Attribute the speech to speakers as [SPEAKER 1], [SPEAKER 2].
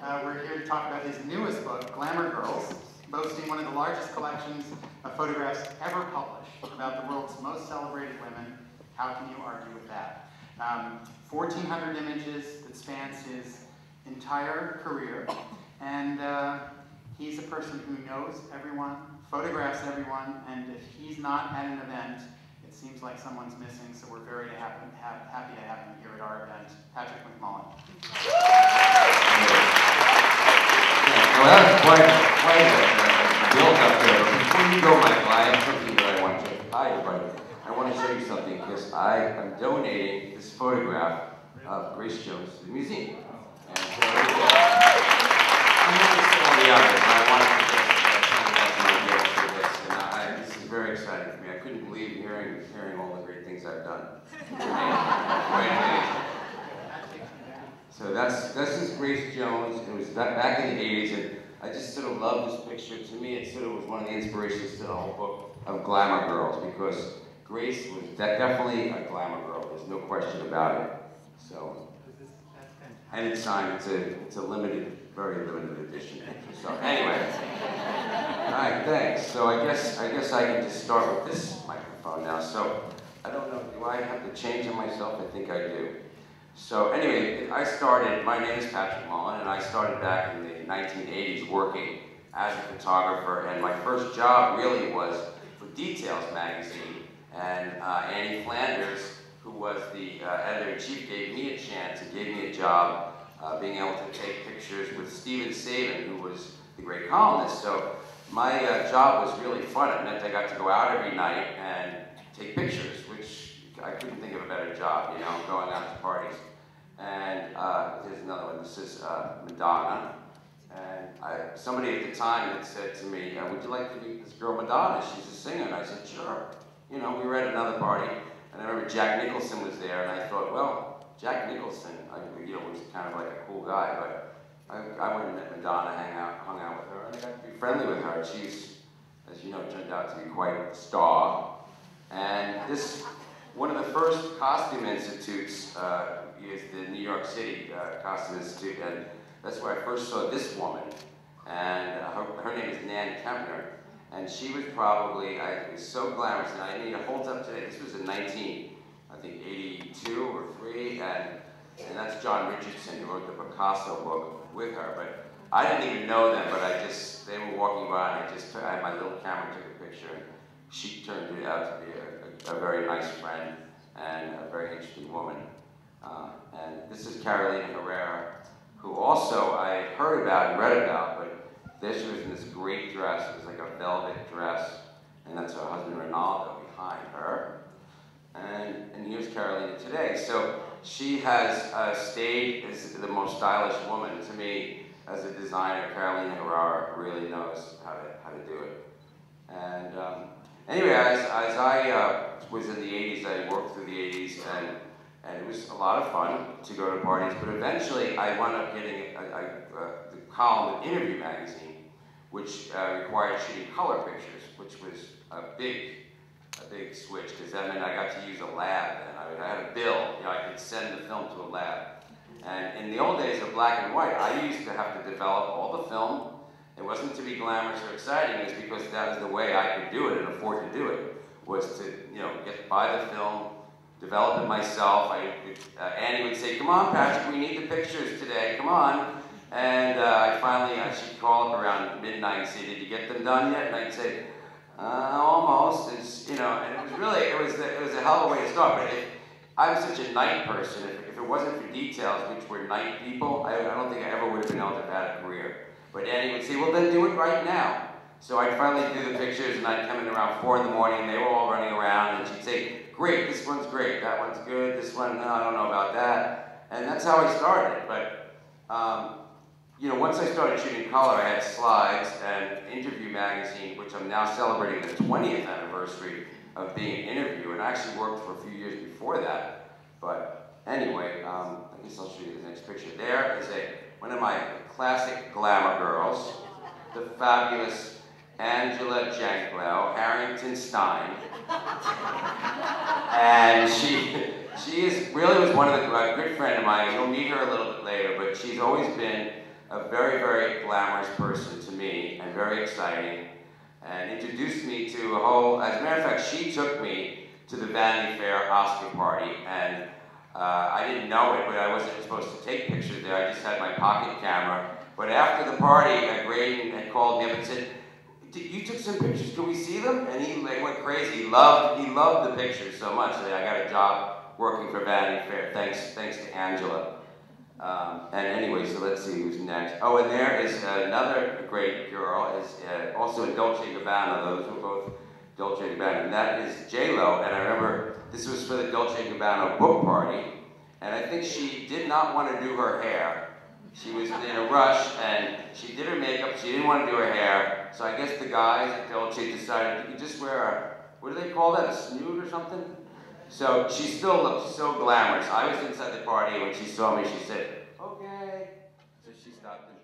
[SPEAKER 1] We're here to talk about his newest book, Glamour Girls, boasting one of the largest collections of photographs ever published about the world's most celebrated women. How can you argue with that? 1,400 images that spans his entire career, and he's a person who knows everyone, photographs everyone, and if he's not at an event, it seems like someone's missing, so we're very happy to have him here at our event. Patrick McMullan.
[SPEAKER 2] Well, that was quite a build up there. But before you go, Michael, I have something that I want to. Hi, everybody. I want to show you something because I am donating this photograph of Grace Jones to the museum. And so I'm going to say all the others, and I wanted to just my gift for this. And this is very exciting for me. I couldn't believe hearing all the great things I've done. So this is Grace Jones. It was back in the 80s, and I just sort of love this picture. To me, it sort of was one of the inspirations to the whole book of Glamour Girls, because Grace was definitely a glamour girl. There's no question about it. So, and it's signed. It's a limited, very limited edition picture. So anyway, all right, thanks. So I guess I can just start with this microphone now. So I don't know. Do I have to change it myself? I think I do. So anyway, my name is Patrick McMullan, and I started back in the 1980s working as a photographer, and my first job really was for Details magazine, and Annie Flanders, who was the editor-in-chief, gave me a chance and gave me a job being able to take pictures with Stephen Sabin, who was the great columnist. So my job was really fun. It meant I got to go out every night and take pictures, which I couldn't think of a better job, you know, going out to parties. And here's another one. This is Madonna. And somebody at the time had said to me, would you like to meet this girl Madonna? She's a singer. And I said, sure. You know, we were at another party, and I remember Jack Nicholson was there, and I thought, well, Jack Nicholson, was kind of like a cool guy, but I went and met Madonna, hung out with her, and I got to be friendly with her. She's, as you know, turned out to be quite a star. And one of the first costume institutes is the New York City Costume Institute, and that's where I first saw this woman. And her name is Nan Kempner, and she was probably, it was so glamorous, and I mean, it holds up today. This was in 82 or 3, and that's John Richardson, who wrote the Picasso book with her. But I didn't even know them, but they were walking by, and I had my little camera, took a picture, and she turned out to be a very nice friend and a very interesting woman. And this is Carolina Herrera, who also I heard about and read about, but there she was in this great dress. It was like a velvet dress, and that's her husband Ronaldo behind her. And here's Carolina today. So she has stayed as the most stylish woman. To me, as a designer, Carolina Herrera really knows how to do it. And anyway, as I was in the 80s, I worked through the 80s, and it was a lot of fun to go to parties, but eventually I wound up getting the column in Interview magazine, which required shooting color pictures, which was a big switch, because that meant I got to use a lab, and I had a bill, you know, I could send the film to a lab. And in the old days of black and white, I used to have to develop all the film. It wasn't to be glamorous or exciting, it was because that was the way I could do it and afford to do it, was to, you know, buy the film, develop it myself. Annie would say, come on, Patrick, we need the pictures today, come on. And she'd call up around midnight and say, did you get them done yet? And I'd say, almost. It's, you know, and it was a hell of a way to start. But I'm such a night person. If it wasn't for Details, which were night people, I don't think I ever would have been able to have had a career. But Annie would say, well, then do it right now. So I'd finally do the pictures, and I'd come in around 4 in the morning, and they were all running around, and she'd say, great, this one's great, that one's good, this one, no, I don't know about that. And that's how I started. But, you know, once I started shooting color, I had slides, and Interview magazine, which I'm now celebrating the 20th anniversary of being an Interview, and I actually worked for a few years before that. But anyway, I guess I'll show you the next picture. There is one of my classic glamour girls, the fabulous Angela Janklow, Harrington Stein. And she really was one of a good friend of mine. You'll meet her a little bit later, but she's always been a very, very glamorous person to me, and very exciting, and introduced me to a whole, as a matter of fact, she took me to the Vanity Fair Oscar party, and I didn't know it, but I wasn't supposed to take pictures there. I just had my pocket camera. But after the party, Graydon had called me up and said, "You took some pictures, can we see them?" And he went crazy. He loved the pictures so much that I got a job working for Vanity Fair, thanks to Angela. And anyway, so let's see who's next. Oh, and there is another great girl, is also in Dolce & Gabbana. Those were both Dolce & Gabbana, and that is J-Lo. And I remember this was for the Dolce & Gabbana book party, and I think she did not want to do her hair. She was in a rush, and she did her makeup. She didn't want to do her hair, so I guess the guys at Dolce decided, you could just wear a, what do they call that, a snood or something? So she still looked so glamorous. I was inside the party, when she saw me, she said, "Okay." So she stopped and